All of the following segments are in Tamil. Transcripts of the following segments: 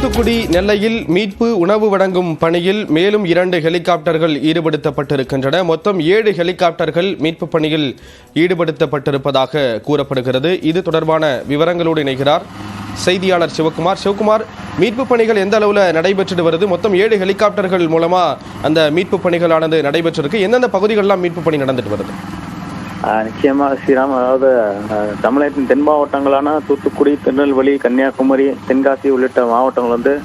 தூத்துக்குடி நெல்லையில் மீட்பு உணவு வழங்கும் பணியில் மேலும் 2 ஹெலிகாப்டர்கள் ஈடுபடுத்தப்பட்டிருக்கின்றன. மொத்தம் 7 ஹெலிகாப்டர்கள் மீட்பு பணியில் ஈடுபடுத்தப்பட்டிருப்பதாக கூறப்படுகிறது. இது தொடர்பான விவரங்களோடு இணைகிறார் செய்தியாளர் சிவகுமார். சிவகுமார், மீட்பு பணிகள் எந்த அளவில் நடைபெற்று வருது? மொத்தம் 7 ஹெலிகாப்டர்கள் மூலமா அந்த மீட்பு பணிகளானது நடைபெற்றிருக்கு. எந்தெந்த பகுதிகளெல்லாம் மீட்பு பணி நடந்துட்டு வருது? நிச்சயமா ஸ்ரீராம், அதாவது தமிழகத்தின் தென் மாவட்டங்களான தூத்துக்குடி, திருநெல்வேலி, கன்னியாகுமரி, தென்காசி உள்ளிட்ட மாவட்டங்கள்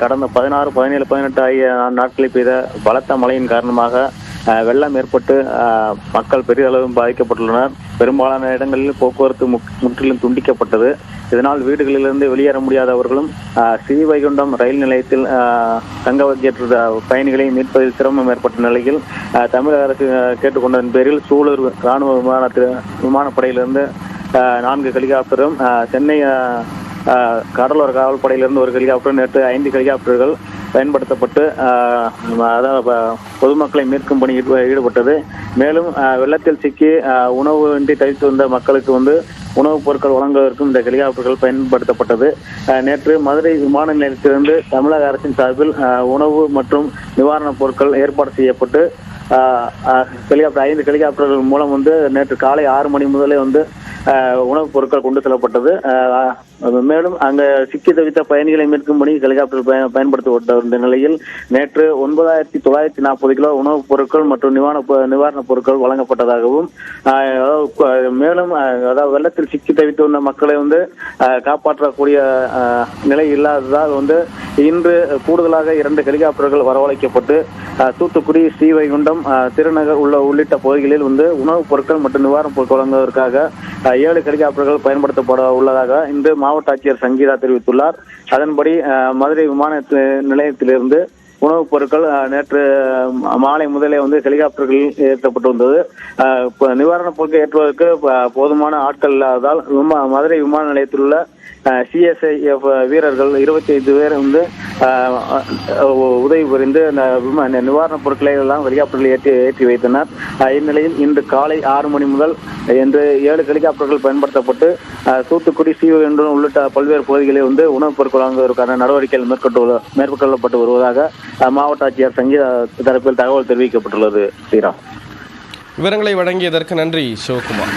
கடந்த 16, 17, 18 ஆகிய நாட்களில் பெய்த பலத்த மழையின் காரணமாக வெள்ளம் ஏற்பட்டு மக்கள் பெரிய அளவில் பாதிக்கப்பட்டுள்ளனர். பெரும்பாலான இடங்களில் போக்குவரத்து முற்றிலும் துண்டிக்கப்பட்டது. இதனால் வீடுகளிலிருந்து வெளியேற முடியாதவர்களும் ஸ்ரீவைகுண்டம் ரயில் நிலையத்தில் தங்க வைக்கிற பயணிகளை மீட்பதில் சிரமம் ஏற்பட்ட நிலையில் தமிழக அரசு கேட்டுக்கொண்டதன் பேரில் சூலூர் இராணுவ விமானப்படையிலிருந்து 4 ஹெலிகாப்டரும், சென்னை கடலோர காவல்படையிலிருந்து 1 ஹெலிகாப்டர், நேற்று 5 ஹெலிகாப்டர்கள் பயன்படுத்தப்பட்டு பொதுமக்களை மீட்கும் பணி ஈடுபட்டது. மேலும் வெள்ளத்தில் சிக்கி உணவு இன்றி தவித்து வந்த மக்களுக்கு உணவுப் பொருட்கள் வழங்குவதற்கும் இந்த ஹெலிகாப்டர்கள் பயன்படுத்தப்பட்டது. நேற்று மதுரை விமான நிலையத்திலிருந்து தமிழக அரசின் சார்பில் உணவு மற்றும் நிவாரணப் பொருட்கள் ஏற்பாடு செய்யப்பட்டு 5 ஹெலிகாப்டர்கள் மூலம் நேற்று காலை 6 மணி முதலே உணவுப் பொருட்கள் கொண்டு செல்லப்பட்டது. மேலும் அங்க சிக்கி தவித்த பயணிகளை மீட்கும் பணி ஹெலிகாப்டர் பயன்படுத்தப்பட்ட நிலையில் நேற்று 9940 கிலோ உணவுப் பொருட்கள் மற்றும் நிவாரணப் பொருட்கள் வழங்கப்பட்டதாகவும், மேலும் அதாவது வெள்ளத்தில் சிக்கி தவித்து வந்த மக்களை காப்பாற்றக்கூடிய நிலை இல்லாததால் இன்று கூடுதலாக 2 ஹெலிகாப்டர்கள் வரவழைக்கப்பட்டு தூத்துக்குடி, ஸ்ரீவைகுண்டம், திருநகர் உள்ளிட்ட பகுதிகளில் உணவுப் பொருட்கள் மற்றும் நிவாரணப் பொருட்கள் வழங்குவதற்காக 7 ஹெலிகாப்டர்கள் பயன்படுத்தப்பட உள்ளதாக இன்று மாவட்ட ஆட்சியர் சங்கீதா தெரிவித்துள்ளார். அதன்படி மதுரை விமான நிலையத்திலிருந்து உணவுப் பொருட்கள் நேற்று மாலை முதலே ஹெலிகாப்டர்களில் ஏற்றப்பட்டு வந்தது. நிவாரணப் பொருட்கள் ஏற்றுவதற்கு போதுமான ஆட்கள் இல்லாததால் மதுரை விமான நிலையத்தில் உள்ள CSIF வீரர்கள் 25 பேர் உதவி புரிந்து நிவாரணப் பொருட்களை எல்லாம் ஹெலிகாப்டர்களில் ஏற்றி வைத்தனர். இந்நிலையில் இன்று காலை 6 மணி முதல் இன்று 7 ஹெலிகாப்டர்கள் பயன்படுத்தப்பட்டு தூத்துக்குடி, ஸ்ரீவைகுண்டம் உள்ளிட்ட பல்வேறு பகுதிகளில் உணவுப் பொருட்கள் வாங்குவதற்கான நடவடிக்கைகள் மேற்கொள்ளப்பட்டு வருவதாக மாவட்ட ஆட்சியர் சங்கீதா தரப்பில் தகவல் தெரிவிக்கப்பட்டுள்ளது. ஸ்ரீராம், விவரங்களை வழங்கியதற்கு நன்றி சிவகுமார்.